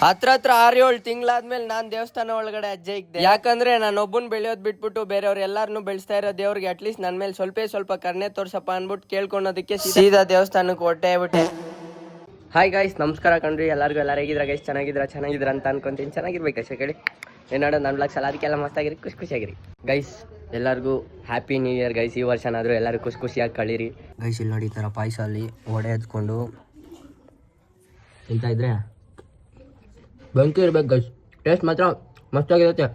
ಹತ್ರ 6-7 ತಿಂಗಳಾದ್ಮೇಲೆ ನಾನ್ ದೇವಸ್ಥಾನ ಒಳಗಡೆ ಹೆಜ್ಜೆ ಇಕ್ದೆ. ಯಾಕಂದ್ರೆ ನಾನು ಒಬ್ಬನ್ ಬೆಳೆಯೋದ್ ಬಿಟ್ಬಿಟ್ಟು ಬೇರೆಯವ್ರು ಎಲ್ಲಾರನು ಬೆಳೆಸ್ತಾ ಇರೋ ದೇವ್ರಿಗೆ ಅಟ್ಲೀಸ್ಟ್ ನನ್ ಮೇಲೆ ಸ್ವಲ್ಪ ಕರ್ನೆ ತೋರ್ಸಪ್ಪ ಅನ್ಬಿಟ್ಟು ಕೇಳ್ಕೊಳೋದಕ್ಕೆ ಸೀದಾ ದೇವಸ್ಥಾನಕ್ಕೆ ಹೊಟ್ಟೆ ಬಿಟ್ಟೆ. ಹಾಯ್ ಗೈಸ್, ನಮಸ್ಕಾರ ಕಣ್ರಿ ಎಲ್ಲರಿಗೂ. ಎಲ್ಲರೂ ಹೇಗಿದ್ರ ಗೈಸ್? ಚೆನ್ನಾಗಿದ್ರ ಅಂತ ಅನ್ಕೊಂತೀನಿ. ಚೆನ್ನಾಗಿರ್ಬೇಕು ಅಷ್ಟೇ ಕೇಳಿ. ಏನಾಡೋ ನನ್ನ ಬ್ಲಾಗ್ಸ್ ಎಲ್ಲ ಅದಕ್ಕೆಲ್ಲ ಮಸ್ತಾಗಿರಿ, ಖುಷಿಯಾಗಿರಿ ಗೈಸ್. ಎಲ್ಲರಿಗೂ ಹ್ಯಾಪಿ ನ್ಯೂ ಇಯರ್ ಗೈಸ್. ಈ ವರ್ಷನಾದರೂ ಎಲ್ಲರೂ ಖುಷಿಯಾಗಿ ಕಳೀರಿ ಗೈಸ್. ಇಲ್ಲಿ ನೋಡಿ ಈ ಥರ ಪಾಯಸ ಅಲ್ಲಿ ಒಡೆ ಎತ್ಕೊಂಡು ತಿಂತಾ ಇದ್ರೆ ಬೆಂಕಿ ಇರ್ಬೇಕು ಗೈಸ್. ಟೇಸ್ಟ್ ಮಾತ್ರ ಮಸ್ತಾಗಿರುತ್ತೆ.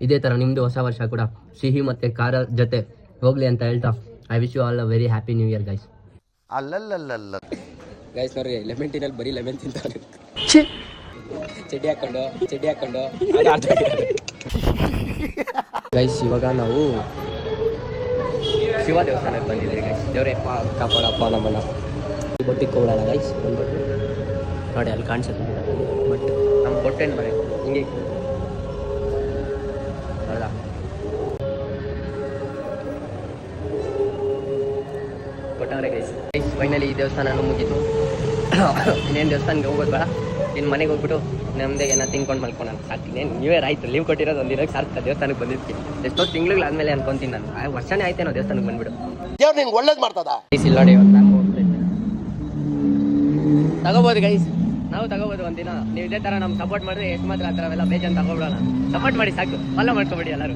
ಇದೇ ಥರ ನಿಮ್ಮದು ಹೊಸ ವರ್ಷ ಕೂಡ ಸಿಹಿ ಮತ್ತು ಖಾರ ಜೊತೆ ಹೋಗ್ಲಿ ಅಂತ ಹೇಳ್ತಾ I wish you all a very happy new year guys. ಅಲ್ಲಲ್ಲಲ್ಲ ಗೈಸ್ ನೋಡ್ರಿ, ಲೆಮನ್ ಟೀನಲ್ಲಿ ಬರೀ ಲೆಮನ್ ತಿಂತಾರೆ. ಚಡ್ಡಿ ಹಾಕೊಂಡು ಗೈಸ್. ಇವಾಗ ನಾವು ಶಿವ ದೇವಸ್ಥಾನಕ್ಕೆ ಬಂದಿದ್ದೀವಿ ಗೈಸ್. ದೇವರೇ ಕಾಪಾಡಪ್ಪ ನಮ್ಮನ್ನ. ಬೊಟ್ಟಿಗೆ ಹೋಗೋಣ ಗೈಸ್. ಬಂದ್ಬಿಟ್ಟು ನೋಡಿ ಅಲ್ಲಿ ಕಾಣಿಸುತ್ತೆ ಬಟ್ ನಮ್ಮ ಬೊಟ್ಟೆನು ಬರೀ ಹಿಂಗೆ ಅಲ್ಲ. ಕೊಟ್ಟವ್ರೆ ಗೈಸ್. ಫೈನಲಿ ಈ ದೇವಸ್ಥಾನನೂ ಮುಗೀತು. ಇನ್ನೇನು ದೇವಸ್ಥಾನಕ್ಕೆ ಹೋಗೋದು ಬೇಡ, ಇನ್ನು ಮನೆಗೆ ಹೋಗ್ಬಿಟ್ಟು ನಮ್ಮದೇ ಏನೋ ತಿನ್ಕೊಂಡು ಮಲ್ಕೊಳ್ಳೋಣ ಸಾಕು. ಇನ್ನೇನು ನ್ಯೂ ಇಯರ್ ಆಯಿತು, ಲೀವ್ ಕೊಟ್ಟಿರೋದು ಒಂದಿನಕ್ಕೆ ಸಾಕು. ದೇವಸ್ಥಾನಕ್ಕೆ ಬಂದಿರ್ತೀನಿ ಎಷ್ಟೋ ತಿಂಗಳಾದ್ಮೇಲೆ ಅನ್ಕೊಂತೀನಿ ನಾನು. ವರ್ಷನೇ ಆಯ್ತೇನೋ ದೇವಸ್ಥಾನಕ್ಕೆ ಬಂದ್ಬಿಡು. ದೇವ್ರು ನಿಂಗೆ ಒಳ್ಳೇದು ಮಾಡ್ತದ. ಗೈಸ್ ಇಲ್ಲಿ ನೋಡಿ, ಒಂದು ಮ್ಯಾಮ್ ಹೋಗ್ತೈತೆ, ತಗೋಬೋದು ಗೈಸ್. ನಾವು ತಗೋಬೋದು ಒಂದಿನ. ನೀವು ಇದೇ ಥರ ನಮ್ಗೆ ಸಪೋರ್ಟ್ ಮಾಡಿದ್ರೆ ಎಷ್ಟು ಮಾತ್ರ ಆ ಥರವೆಲ್ಲ ಬೇಜಾನ್ ತಗೊಬಿಡೋಣ. ಸಪೋರ್ಟ್ ಮಾಡಿ ಸಾಕು, ಫಾಲೋ ಮಾಡ್ಕೊಬೇಡಿ ಎಲ್ಲರೂ.